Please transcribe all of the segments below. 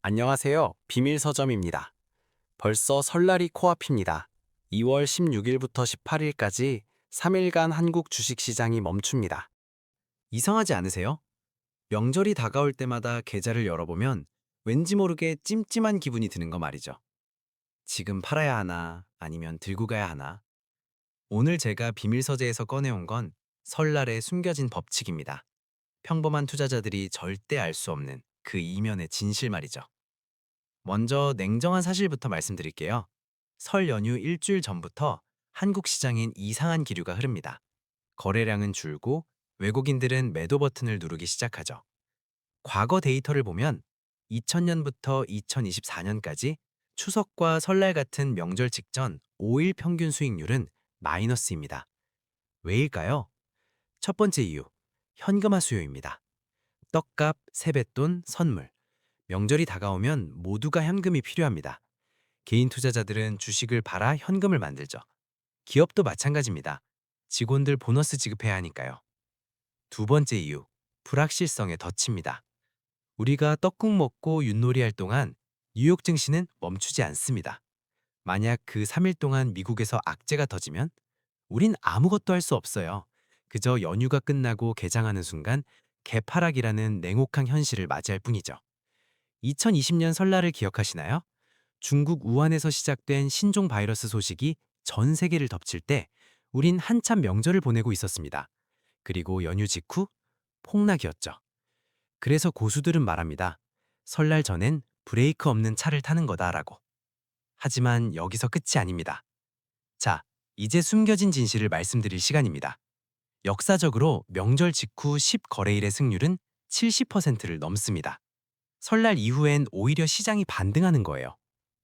안녕하세요. 비밀서점입니다. 벌써 설날이 코앞입니다. 2월 16일부터 18일까지 3일간 한국 주식시장이 멈춥니다. 이상하지 않으세요? 명절이 다가올 때마다 계좌를 열어보면 왠지 모르게 찜찜한 기분이 드는 거 말이죠. 지금 팔아야 하나, 아니면 들고 가야 하나. 오늘 제가 비밀서재에서 꺼내온 건 설날에 숨겨진 법칙입니다. 평범한 투자자들이 절대 알 수 없는 그 이면의 진실 말이죠. 먼저 냉정한 사실부터 말씀드릴게요. 설 연휴 일주일 전부터 한국 시장엔 이상한 기류가 흐릅니다. 거래량은 줄고 외국인들은 매도 버튼을 누르기 시작하죠. 과거 데이터를 보면 2000년부터 2024년까지 추석과 설날 같은 명절 직전 5일 평균 수익률은 마이너스입니다. 왜일까요? 첫 번째 이유, 현금화 수요입니다. 떡값, 세뱃돈, 선물. 명절이 다가오면 모두가 현금이 필요합니다. 개인 투자자들은 주식을 팔아 현금을 만들죠. 기업도 마찬가지입니다. 직원들 보너스 지급해야 하니까요. 두 번째 이유, 불확실성에 덫입니다. 우리가 떡국 먹고 윷놀이 할 동안 뉴욕 증시는 멈추지 않습니다. 만약 그 3일 동안 미국에서 악재가 터지면 우린 아무것도 할 수 없어요. 그저 연휴가 끝나고 개장하는 순간 개파락이라는 냉혹한 현실을 맞이할 뿐이죠. 2020년 설날을 기억하시나요? 중국 우한에서 시작된 신종 바이러스 소식이 전 세계를 덮칠 때 우린 한참 명절을 보내고 있었습니다. 그리고 연휴 직후 폭락이었죠. 그래서 고수들은 말합니다. 설날 전엔 브레이크 없는 차를 타는 거다라고. 하지만 여기서 끝이 아닙니다. 자, 이제 숨겨진 진실을 말씀드릴 시간입니다. 역사적으로 명절 직후 10거래일의 승률은 70%를 넘습니다. 설날 이후엔 오히려 시장이 반등하는 거예요.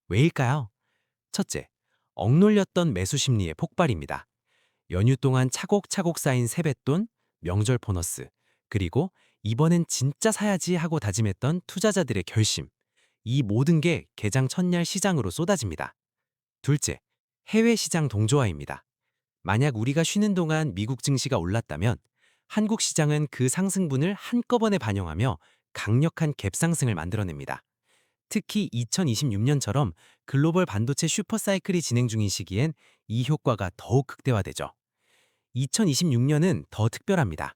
왜일까요? 첫째, 억눌렸던 매수 심리의 폭발입니다. 연휴 동안 차곡차곡 쌓인 세뱃돈, 명절 보너스, 그리고 이번엔 진짜 사야지 하고 다짐했던 투자자들의 결심. 이 모든 게 개장 첫날 시장으로 쏟아집니다. 둘째, 해외 시장 동조화입니다. 만약 우리가 쉬는 동안 미국 증시가 올랐다면 한국 시장은 그 상승분을 한꺼번에 반영하며 강력한 갭상승을 만들어냅니다. 특히 2026년처럼 글로벌 반도체 슈퍼사이클이 진행 중인 시기엔 이 효과가 더욱 극대화되죠. 2026년은 더 특별합니다.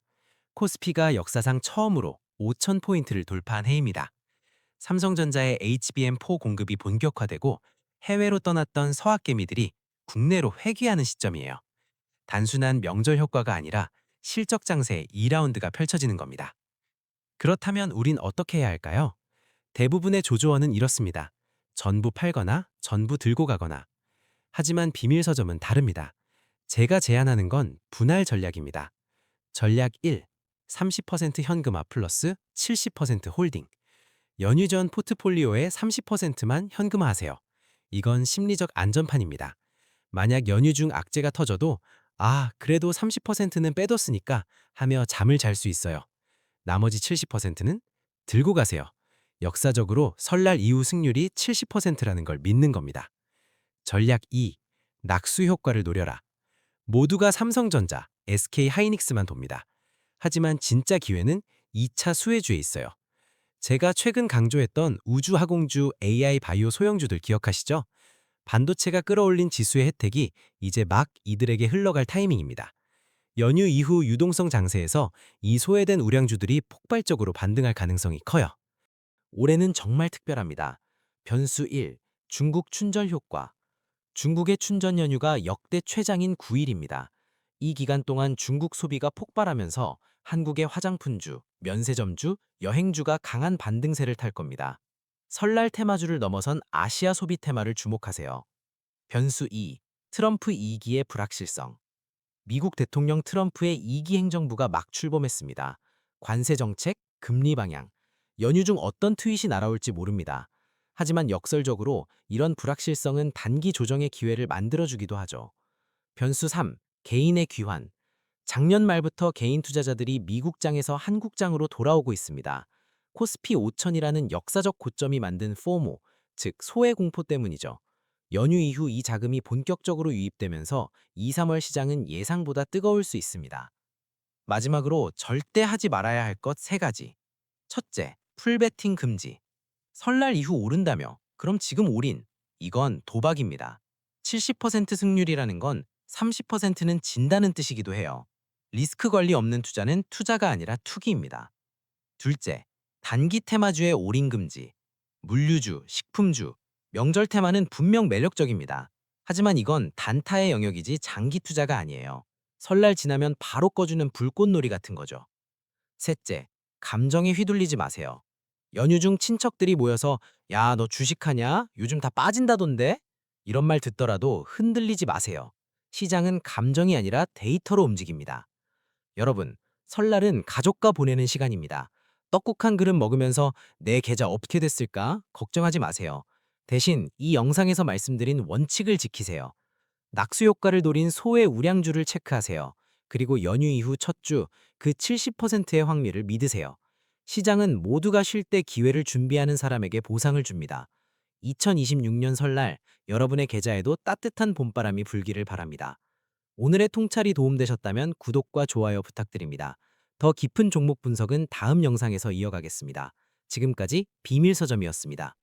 코스피가 역사상 처음으로 5,000포인트를 돌파한 해입니다. 삼성전자의 HBM4 공급이 본격화되고 해외로 떠났던 서학개미들이 국내로 회귀하는 시점이에요. 단순한 명절 효과가 아니라 실적 장세 2라운드가 펼쳐지는 겁니다. 그렇다면 우린 어떻게 해야 할까요? 대부분의 조조원은 이렇습니다. 전부 팔거나 전부 들고 가거나. 하지만 비밀서점은 다릅니다. 제가 제안하는 건 분할 전략입니다. 전략 1. 30% 현금화 플러스 70% 홀딩. 연휴 전 포트폴리오의 30%만 현금화하세요. 이건 심리적 안전판입니다. 만약 연휴 중 악재가 터져도 그래도 30%는 빼뒀으니까 하며 잠을 잘 수 있어요. 나머지 70%는 들고 가세요. 역사적으로 설날 이후 승률이 70%라는 걸 믿는 겁니다. 전략 2. 낙수 효과를 노려라. 모두가 삼성전자, SK 하이닉스만 돕니다. 하지만 진짜 기회는 2차 수혜주에 있어요. 제가 최근 강조했던 우주항공주 AI 바이오 소형주들 기억하시죠? 반도체가 끌어올린 지수의 혜택이 이제 막 이들에게 흘러갈 타이밍입니다. 연휴 이후 유동성 장세에서 이 소외된 우량주들이 폭발적으로 반등할 가능성이 커요. 올해는 정말 특별합니다. 변수 1. 중국 춘절 효과. 중국의 춘전 연휴가 역대 최장인 9일입니다. 이 기간 동안 중국 소비가 폭발하면서 한국의 화장품주, 면세점주, 여행주가 강한 반등세를 탈 겁니다. 설날 테마주를 넘어선 아시아 소비 테마를 주목하세요. 변수 2. 트럼프 2기의 불확실성. 미국 대통령 트럼프의 2기 행정부가 막 출범했습니다. 관세 정책, 금리 방향, 연휴 중 어떤 트윗이 날아올지 모릅니다. 하지만 역설적으로 이런 불확실성은 단기 조정의 기회를 만들어주기도 하죠. 변수 3. 개인의 귀환. 작년 말부터 개인 투자자들이 미국장에서 한국장으로 돌아오고 있습니다. 코스피 5천이라는 역사적 고점이 만든 포모, 즉 소외 공포 때문이죠. 연휴 이후 이 자금이 본격적으로 유입되면서 2, 3월 시장은 예상보다 뜨거울 수 있습니다. 마지막으로 절대 하지 말아야 할 것 3가지. 첫째, 풀베팅 금지. 설날 이후 오른다며? 그럼 지금 올인. 이건 도박입니다. 70% 승률이라는 건 30%는 진다는 뜻이기도 해요. 리스크 관리 없는 투자는 투자가 아니라 투기입니다. 둘째, 단기 테마주의 올인 금지. 물류주, 식품주, 명절 테마는 분명 매력적입니다. 하지만 이건 단타의 영역이지 장기 투자가 아니에요. 설날 지나면 바로 꺼주는 불꽃놀이 같은 거죠. 셋째, 감정에 휘둘리지 마세요. 연휴 중 친척들이 모여서 야, 너 주식하냐? 요즘 다 빠진다던데? 이런 말 듣더라도 흔들리지 마세요. 시장은 감정이 아니라 데이터로 움직입니다. 여러분, 설날은 가족과 보내는 시간입니다. 떡국 한 그릇 먹으면서 내 계좌 어떻게 됐을까? 걱정하지 마세요. 대신 이 영상에서 말씀드린 원칙을 지키세요. 낙수 효과를 노린 소의 우량주를 체크하세요. 그리고 연휴 이후 첫 주 그 70%의 확률을 믿으세요. 시장은 모두가 쉴 때 기회를 준비하는 사람에게 보상을 줍니다. 2026년 설날 여러분의 계좌에도 따뜻한 봄바람이 불기를 바랍니다. 오늘의 통찰이 도움되셨다면 구독과 좋아요 부탁드립니다. 더 깊은 종목 분석은 다음 영상에서 이어가겠습니다. 지금까지 비밀서점이었습니다.